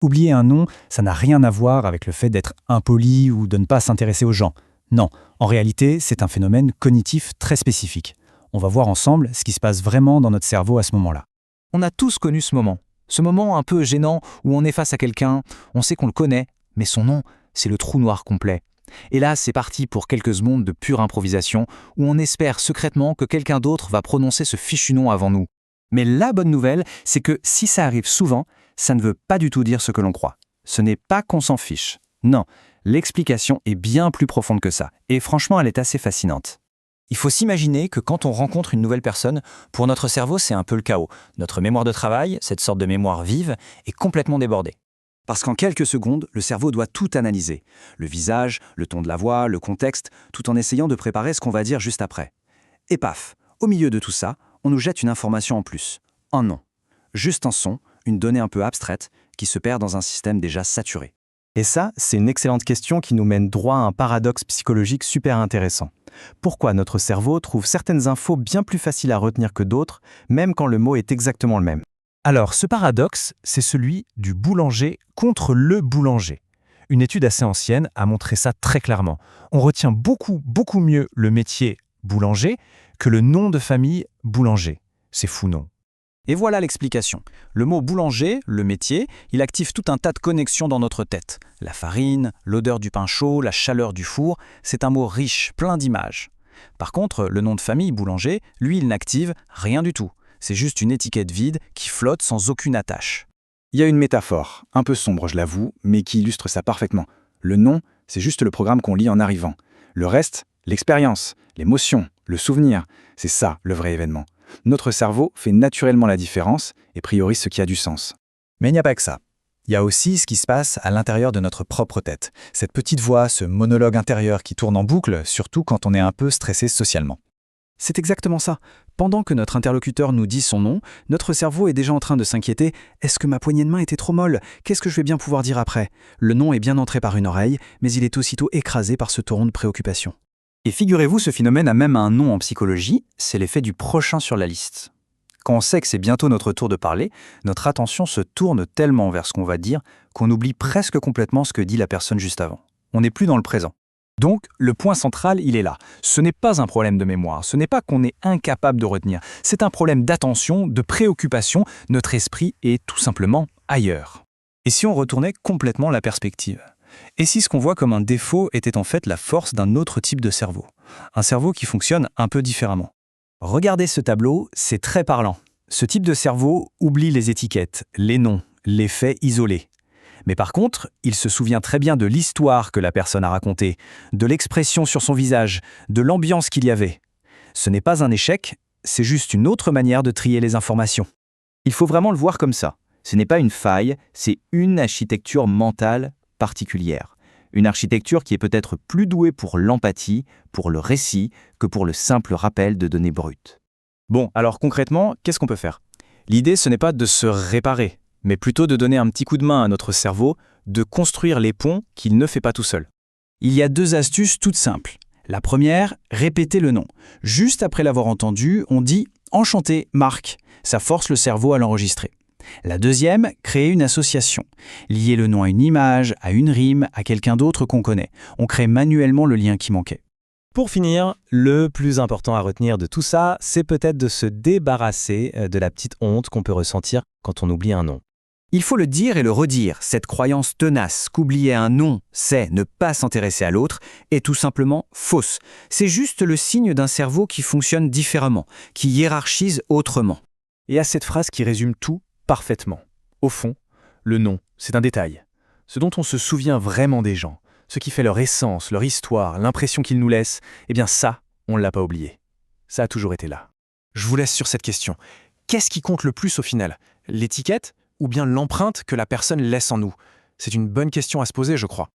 Oublier un nom, ça n'a rien à voir avec le fait d'être impoli ou de ne pas s'intéresser aux gens. Non, en réalité, c'est un phénomène cognitif très spécifique. On va voir ensemble ce qui se passe vraiment dans notre cerveau à ce moment-là. On a tous connu ce moment un peu gênant où on est face à quelqu'un, on sait qu'on le connaît, mais son nom, c'est le trou noir complet. Et là, c'est parti pour quelques secondes de pure improvisation où on espère secrètement que quelqu'un d'autre va prononcer ce fichu nom avant nous. Mais la bonne nouvelle, c'est que si ça arrive souvent, ça ne veut pas du tout dire ce que l'on croit. Ce n'est pas qu'on s'en fiche. Non, l'explication est bien plus profonde que ça. Et franchement, elle est assez fascinante. Il faut s'imaginer que quand on rencontre une nouvelle personne, pour notre cerveau, c'est un peu le chaos. Notre mémoire de travail, cette sorte de mémoire vive, est complètement débordée. Parce qu'en quelques secondes, le cerveau doit tout analyser. Le visage, le ton de la voix, le contexte, tout en essayant de préparer ce qu'on va dire juste après. Et paf, au milieu de tout ça, on nous jette une information en plus. Un nom. Juste un son, une donnée un peu abstraite, qui se perd dans un système déjà saturé. Et ça, c'est une excellente question qui nous mène droit à un paradoxe psychologique super intéressant. Pourquoi notre cerveau trouve certaines infos bien plus faciles à retenir que d'autres, même quand le mot est exactement le même? Alors, ce paradoxe, c'est celui du boulanger contre le boulanger. Une étude assez ancienne a montré ça très clairement. On retient beaucoup mieux le métier boulanger que le nom de famille boulanger. C'est fou, non? Et voilà l'explication. Le mot boulanger, le métier, il active tout un tas de connexions dans notre tête. La farine, l'odeur du pain chaud, la chaleur du four, c'est un mot riche, plein d'images. Par contre, le nom de famille boulanger, lui, il n'active rien du tout. C'est juste une étiquette vide qui flotte sans aucune attache. Il y a une métaphore, un peu sombre je l'avoue, mais qui illustre ça parfaitement. Le nom, c'est juste le programme qu'on lit en arrivant. Le reste, l'expérience, l'émotion, le souvenir, c'est ça le vrai événement. Notre cerveau fait naturellement la différence et priorise ce qui a du sens. Mais il n'y a pas que ça. Il y a aussi ce qui se passe à l'intérieur de notre propre tête. Cette petite voix, ce monologue intérieur qui tourne en boucle, surtout quand on est un peu stressé socialement. C'est exactement ça. Pendant que notre interlocuteur nous dit son nom, notre cerveau est déjà en train de s'inquiéter. Est-ce que ma poignée de main était trop molle? Qu'est-ce que je vais bien pouvoir dire après? Le nom est bien entré par une oreille, mais il est aussitôt écrasé par ce torrent de préoccupation. Et figurez-vous, ce phénomène a même un nom en psychologie, c'est l'effet du prochain sur la liste. Quand on sait que c'est bientôt notre tour de parler, notre attention se tourne tellement vers ce qu'on va dire qu'on oublie presque complètement ce que dit la personne juste avant. On n'est plus dans le présent. Donc, le point central, il est là. Ce n'est pas un problème de mémoire, ce n'est pas qu'on est incapable de retenir. C'est un problème d'attention, de préoccupation. Notre esprit est tout simplement ailleurs. Et si on retournait complètement la perspective? Et si ce qu'on voit comme un défaut était en fait la force d'un autre type de cerveau? Un cerveau qui fonctionne un peu différemment. Regardez ce tableau, c'est très parlant. Ce type de cerveau oublie les étiquettes, les noms, les faits isolés. Mais par contre, il se souvient très bien de l'histoire que la personne a racontée, de l'expression sur son visage, de l'ambiance qu'il y avait. Ce n'est pas un échec, c'est juste une autre manière de trier les informations. Il faut vraiment le voir comme ça. Ce n'est pas une faille, c'est une architecture mentale particulière. Une architecture qui est peut-être plus douée pour l'empathie, pour le récit, que pour le simple rappel de données brutes. Bon, alors concrètement, qu'est-ce qu'on peut faire? L'idée, ce n'est pas de se réparer, mais plutôt de donner un petit coup de main à notre cerveau, de construire les ponts qu'il ne fait pas tout seul. Il y a 2 astuces toutes simples. La première, répéter le nom. Juste après l'avoir entendu, on dit « Enchanté, Marc ». Ça force le cerveau à l'enregistrer. La deuxième, créer une association. Lier le nom à une image, à une rime, à quelqu'un d'autre qu'on connaît. On crée manuellement le lien qui manquait. Pour finir, le plus important à retenir de tout ça, c'est peut-être de se débarrasser de la petite honte qu'on peut ressentir quand on oublie un nom. Il faut le dire et le redire, cette croyance tenace qu'oublier un nom, c'est ne pas s'intéresser à l'autre, est tout simplement fausse. C'est juste le signe d'un cerveau qui fonctionne différemment, qui hiérarchise autrement. Et à cette phrase qui résume tout parfaitement. Au fond, le nom, c'est un détail. Ce dont on se souvient vraiment des gens, ce qui fait leur essence, leur histoire, l'impression qu'ils nous laissent, eh bien ça, on ne l'a pas oublié. Ça a toujours été là. Je vous laisse sur cette question. Qu'est-ce qui compte le plus au final? L'étiquette ou bien l'empreinte que la personne laisse en nous? C'est une bonne question à se poser, je crois.